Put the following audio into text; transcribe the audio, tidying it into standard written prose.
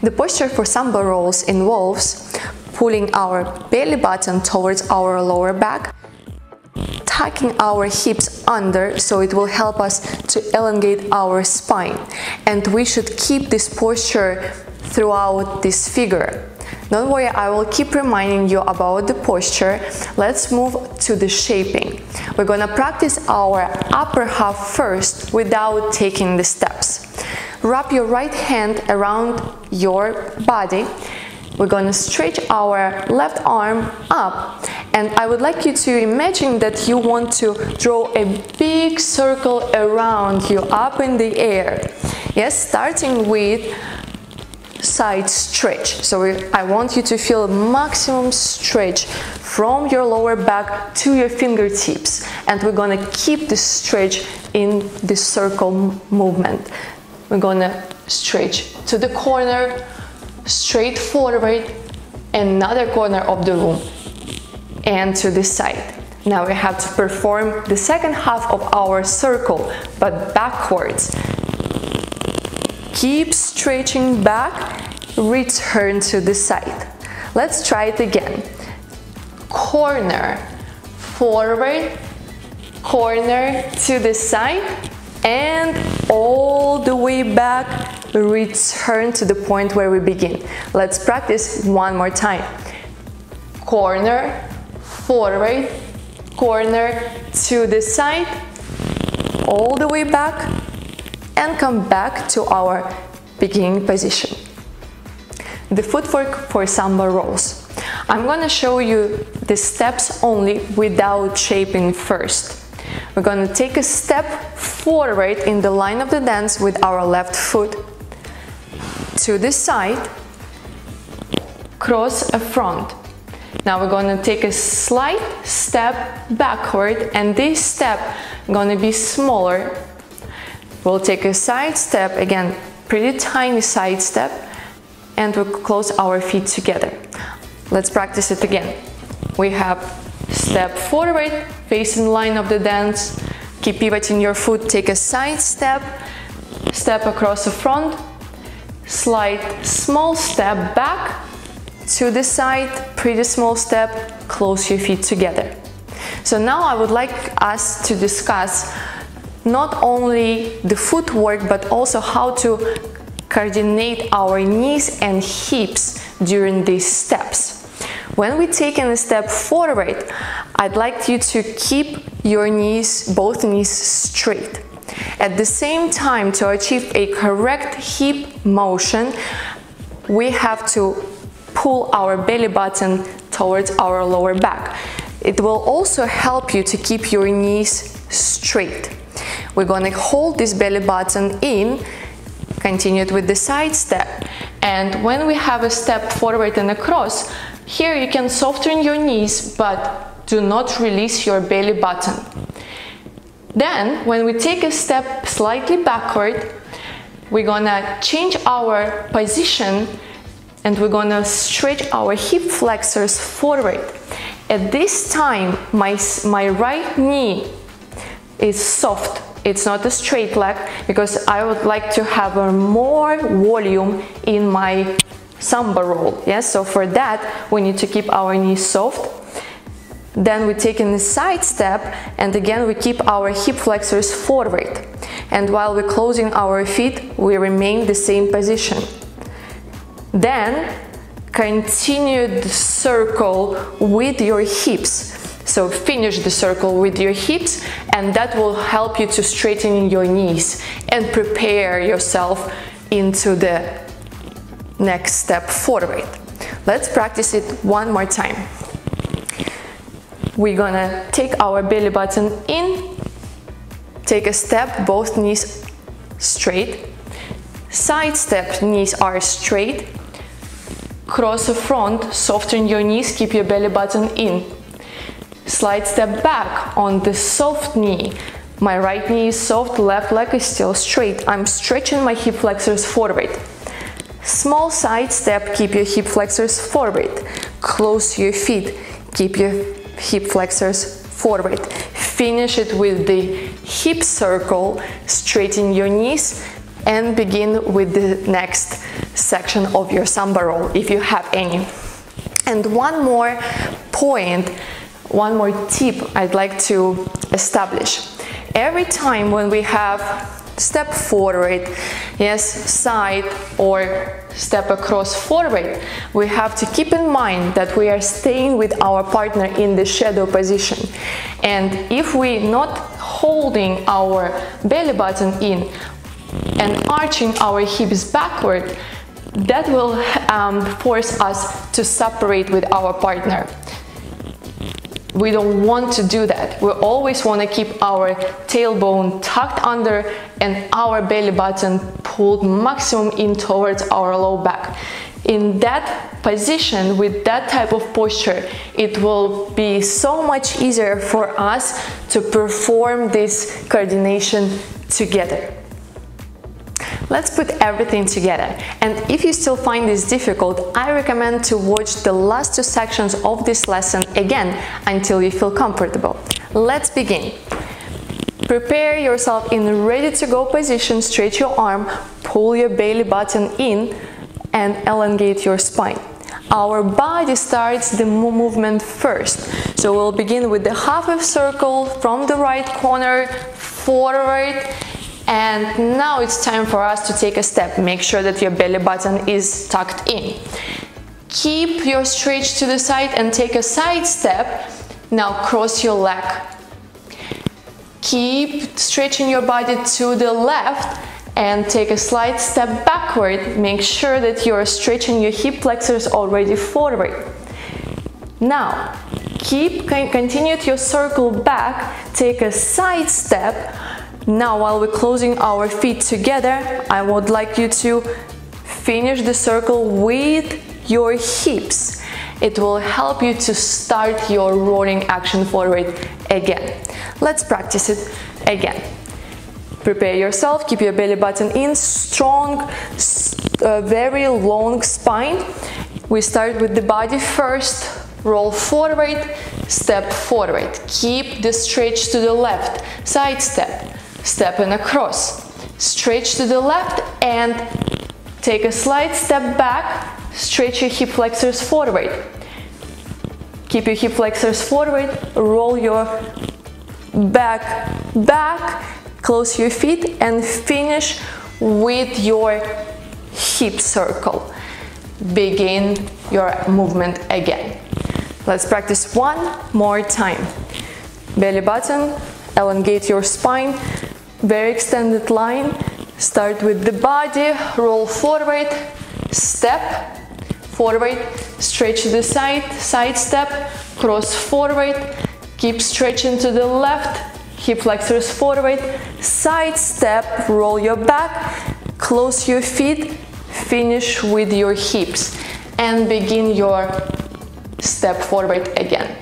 The posture for samba rolls involves pulling our belly button towards our lower back, tucking our hips under so it will help us to elongate our spine, and we should keep this posture throughout this figure. Don't worry, I will keep reminding you about the posture. Let's move to the shaping. We're gonna practice our upper half first without taking the steps. Wrap your right hand around your body. We're gonna stretch our left arm up, and I would like you to imagine that you want to draw a big circle around you up in the air. Yes, starting with side stretch. So I want you to feel maximum stretch from your lower back to your fingertips, and we're gonna keep this stretch in this circle movement. We're gonna stretch to the corner, straight forward, another corner of the room, and to the side. Now we have to perform the second half of our circle, but backwards. Keep stretching back, return to the side. Let's try it again. Corner, forward, corner to the side, and all the way back, return to the point where we begin. Let's practice one more time. Corner, forward, corner to the side, all the way back, and come back to our beginning position. The footwork for samba rolls. I'm gonna show you the steps only without shaping first. We're gonna take a step forward in the line of the dance with our left foot, to the side, cross a front. Now we're gonna take a slight step backward, and this step gonna be smaller. We'll take a side step, again, pretty tiny side step, and we'll close our feet together. Let's practice it again. We have step forward, facing line of the dance, keep pivoting your foot, take a side step, step across the front, slight small step back, to the side, pretty small step, close your feet together. So now I would like us to discuss not only the footwork, but also how to coordinate our knees and hips during these steps. When we take a step forward, I'd like you to keep your knees, both knees straight. At the same time, to achieve a correct hip motion, we have to pull our belly button towards our lower back. It will also help you to keep your knees straight. We're gonna hold this belly button in, continue it with the side step, and when we have a step forward and across, here you can soften your knees, but do not release your belly button. Then, when we take a step slightly backward, we're gonna change our position, and we're gonna stretch our hip flexors forward. At this time, my right knee is soft. It's not a straight leg, because I would like to have more volume in my samba roll. Yes, so for that we need to keep our knees soft. Then we take in the side step, and again we keep our hip flexors forward. And while we're closing our feet, we remain the same position. Then continue the circle with your hips. So finish the circle with your hips, and that will help you to straighten your knees and prepare yourself into the next step forward. Let's practice it one more time. We're gonna take our belly button in, take a step, both knees straight, side step, knees are straight, cross the front, soften your knees, keep your belly button in. Slight step back on the soft knee. My right knee is soft, left leg is still straight. I'm stretching my hip flexors forward. Small side step, keep your hip flexors forward. Close your feet, keep your hip flexors forward. Finish it with the hip circle, straighten your knees, and begin with the next section of your samba roll, if you have any. And one more point, one more tip I'd like to establish. Every time when we have step forward, yes, side, or step across forward, we have to keep in mind that we are staying with our partner in the shadow position. And if we're not holding our belly button in and arching our hips backward, that will force us to separate with our partner. We don't want to do that. We always want to keep our tailbone tucked under and our belly button pulled maximum in towards our low back. In that position, with that type of posture, it will be so much easier for us to perform this coordination together. Let's put everything together, and if you still find this difficult, I recommend to watch the last two sections of this lesson again until you feel comfortable. Let's begin. Prepare yourself in ready-to-go position, stretch your arm, pull your belly button in and elongate your spine. Our body starts the movement first, so we'll begin with the half a circle from the right corner forward. And now it's time for us to take a step. Make sure that your belly button is tucked in. Keep your stretch to the side and take a side step. Now cross your leg. Keep stretching your body to the left and take a slight step backward. Make sure that you're stretching your hip flexors already forward. Now, continue your circle back, take a side step. Now, while we're closing our feet together, I would like you to finish the circle with your hips. It will help you to start your rolling action forward again. Let's practice it again. Prepare yourself, keep your belly button in, strong, very long spine. We start with the body first. Roll forward, step forward. Keep the stretch to the left, side step. Step and across, stretch to the left and take a slight step back, stretch your hip flexors forward. Keep your hip flexors forward, roll your back, close your feet and finish with your hip circle. Begin your movement again. Let's practice one more time. Belly button, elongate your spine. Very extended line. Start with the body, roll forward, step forward, stretch to the side, side step, cross forward, keep stretching to the left, hip flexors forward, side step, roll your back, close your feet, finish with your hips, and begin your step forward again.